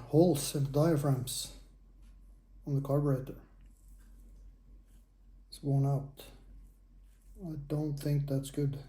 holes in the diaphragms on the carburetor. It's worn out. I don't think that's good.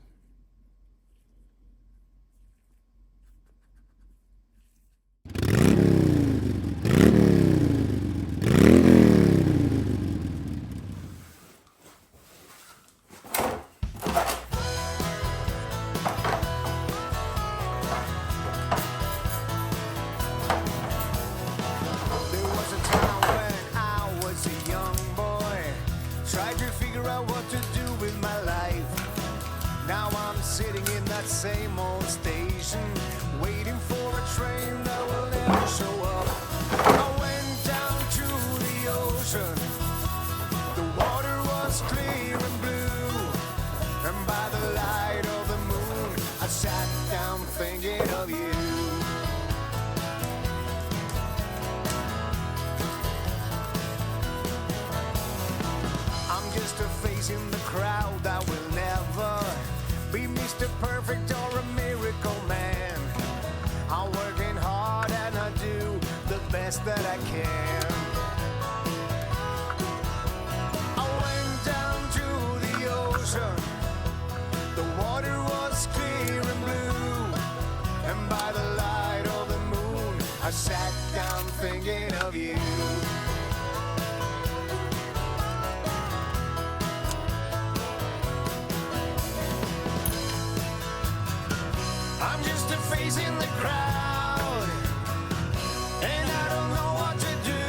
Sitting in that same old station, waiting for a train that will never show up. I went down to the ocean. The water was clear and blue, and by the light of the moon, I sat down thinking of you. I'm just a face in the crowd that will never be Mr. Perfect or a miracle man. I'm working hard and I do the best that I can. I went down to the ocean. The water was clear and blue, and by the light of the moon, I sat down thinking of you. I'm just a face in the crowd, and I don't know what to do.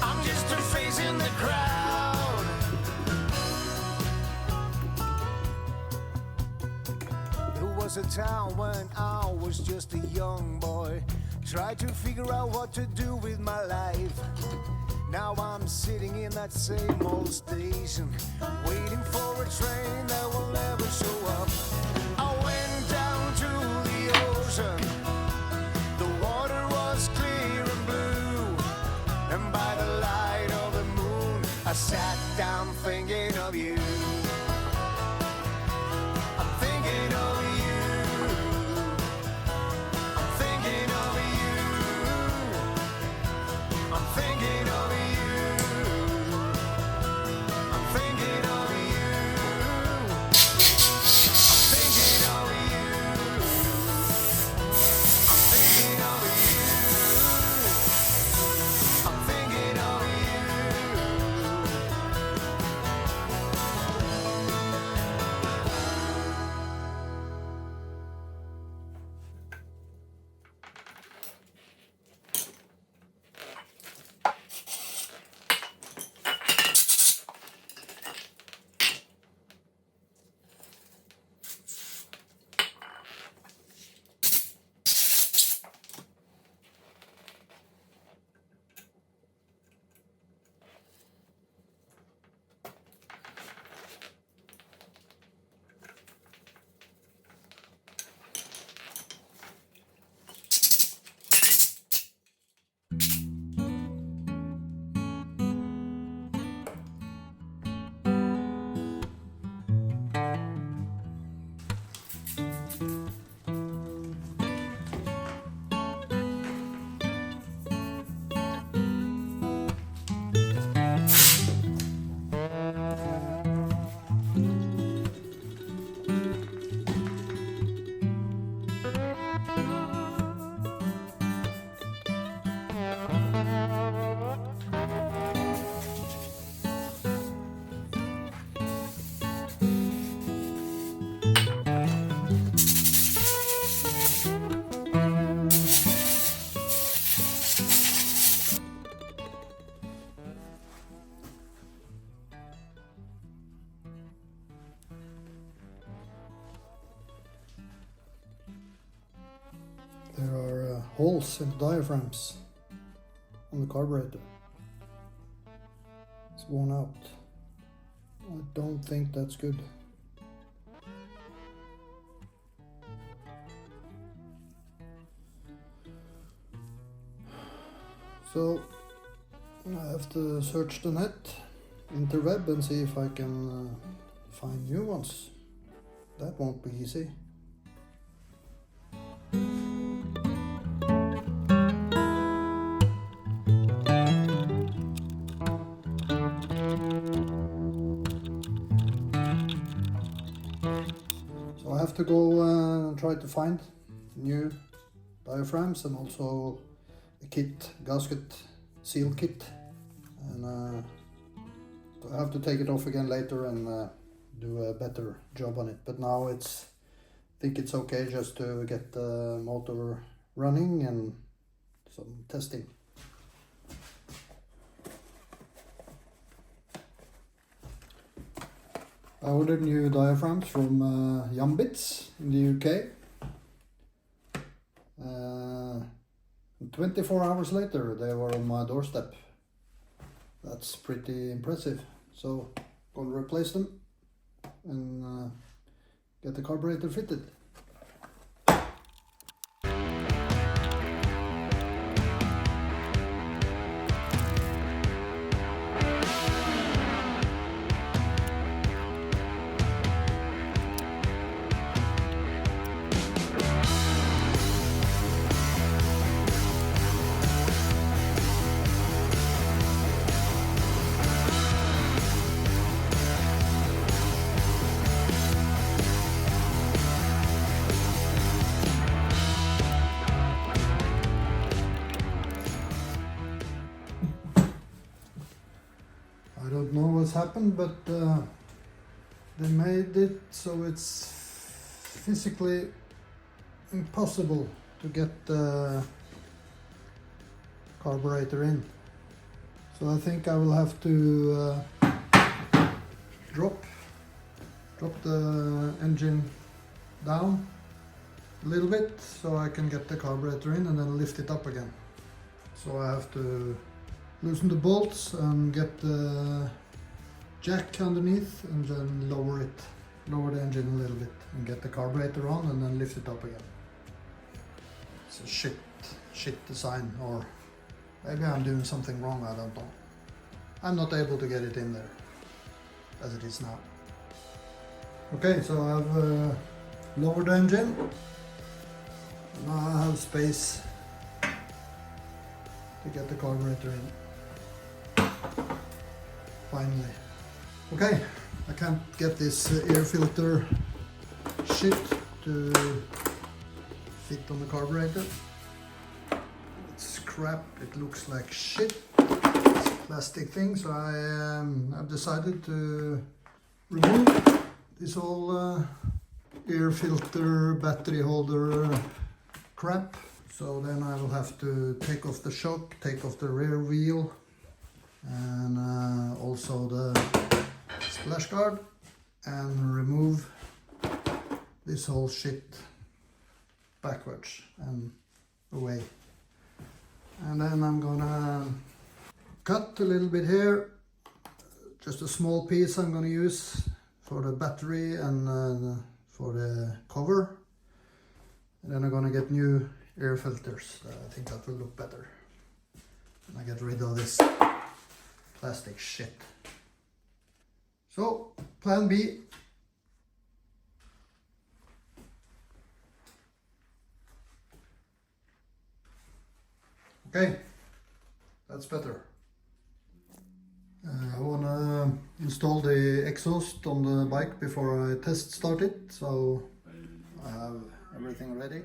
I'm just a face in the crowd. There was a time when I was just a young boy, tried to figure out what to do with my life. Now I'm sitting in that same old station, waiting for a train that will never show up. I went down to the ocean. The water was clear and blue, and by the light of the moon, I sat down thinking of you. I'm thinking of you. I'm thinking of you. I'm thinking of you. I'm thinking of you. There are holes in the diaphragms on the carburetor. It's worn out. I don't think that's good. So I have to search the net, interweb, and see if I can find new ones. That won't be easy. have to go and try to find new diaphragms and also a kit, gasket seal kit, and I have to take it off again later and do a better job on it. But now I think it's okay just to get the motor running and some testing. I ordered new diaphragms from Yambits in the UK. 24 hours later they were on my doorstep. That's pretty impressive. So I'm gonna replace them and get the carburetor fitted. I don't know what's happened, but they made it so it's physically impossible to get the carburetor in. So I think I will have to drop the engine down a little bit so I can get the carburetor in and then lift it up again. So I have to loosen the bolts and get the jack underneath and then lower the engine a little bit and get the carburetor on and then lift it up again. It's a shit design, or maybe I'm doing something wrong, I don't know. I'm not able to get it in there as it is now. Okay, so I've lowered the engine. Now I have space to get the carburetor in. Finally. Okay, I can't get this air filter shit to fit on the carburetor. It's crap, it looks like shit. It's a plastic thing, so I've decided to remove this whole air filter battery holder crap. So then I will have to take off the shock, take off the rear wheel, and also the splash guard, and remove this whole shit backwards and away. And then I'm gonna cut a little bit here, just a small piece I'm gonna use for the battery and for the cover. And then I'm gonna get new air filters. I think that will look better. And I get rid of this plastic shit. So, plan B. Okay, that's better. I wanna install the exhaust on the bike before I test start it, so I have everything ready.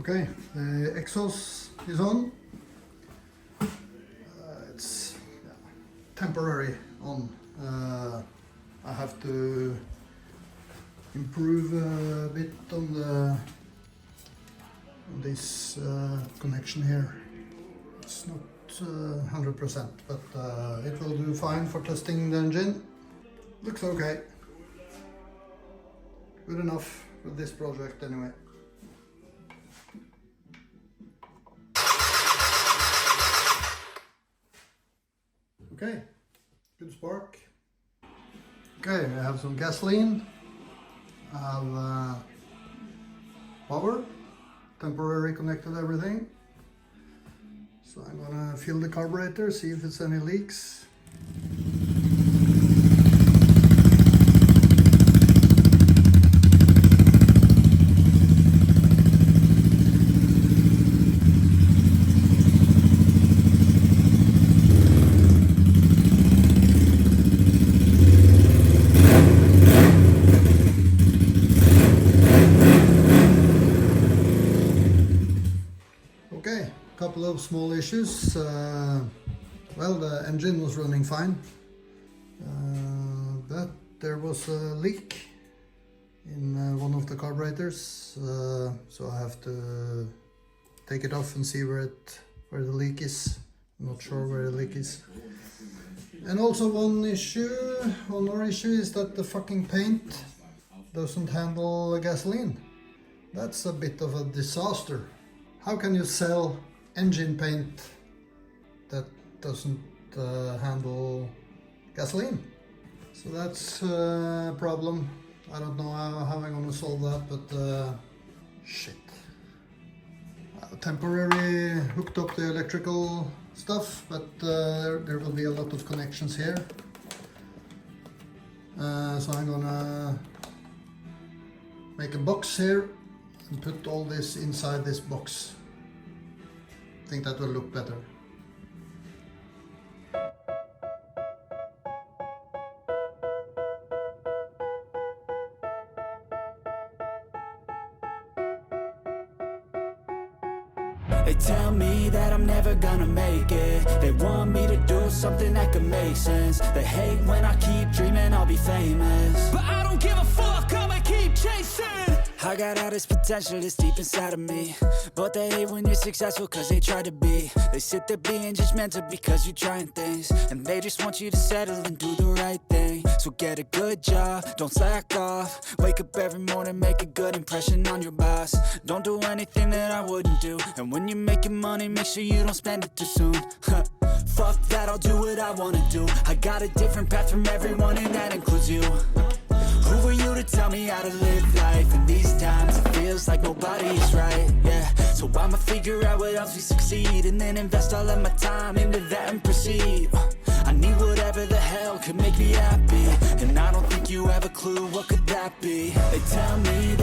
Okay, the exhaust is on. It's temporary on. I have to improve a bit on this connection here. It's not 100%, but it will do fine for testing the engine. Looks okay. Good enough for this project anyway. Okay, good spark. Okay, I have some gasoline. I have power, temporary connected everything. So I'm gonna fill the carburetor, see if it's any leaks. Okay, couple of small issues. Well, the engine was running fine, but there was a leak in one of the carburetors, so I have to take it off and see where the leak is. I'm not sure where the leak is. And also one more issue is that the fucking paint doesn't handle gasoline. That's a bit of a disaster. How can you sell engine paint that doesn't handle gasoline? So that's a problem. I don't know how I'm gonna solve that, but shit. I temporarily hooked up the electrical stuff, but there will be a lot of connections here. So I'm gonna make a box here and put all this inside this box. I think that will look better. They tell me that I'm never gonna make it. They want me to do something that could make sense. They hate when I keep dreaming I'll be famous, but I don't give a fuck, I'ma keep chasing. I got all this potential that's deep inside of me, but they hate when you're successful cause they try to be. They sit there being judgmental because you're trying things, and they just want you to settle and do the right thing. So get a good job, don't slack off. Wake up every morning, make a good impression on your boss. Don't do anything that I wouldn't do, and when you're making money, make sure you don't spend it too soon. Fuck that, I'll do what I wanna do. I got a different path from everyone, and that includes you. Who are you to tell me how to live life? In these times it feels like nobody is right, yeah. So I'ma figure out what else we succeed, and then invest all of my time into that and proceed. I need whatever the hell could make me happy, and I don't think you have a clue what could that be. They tell me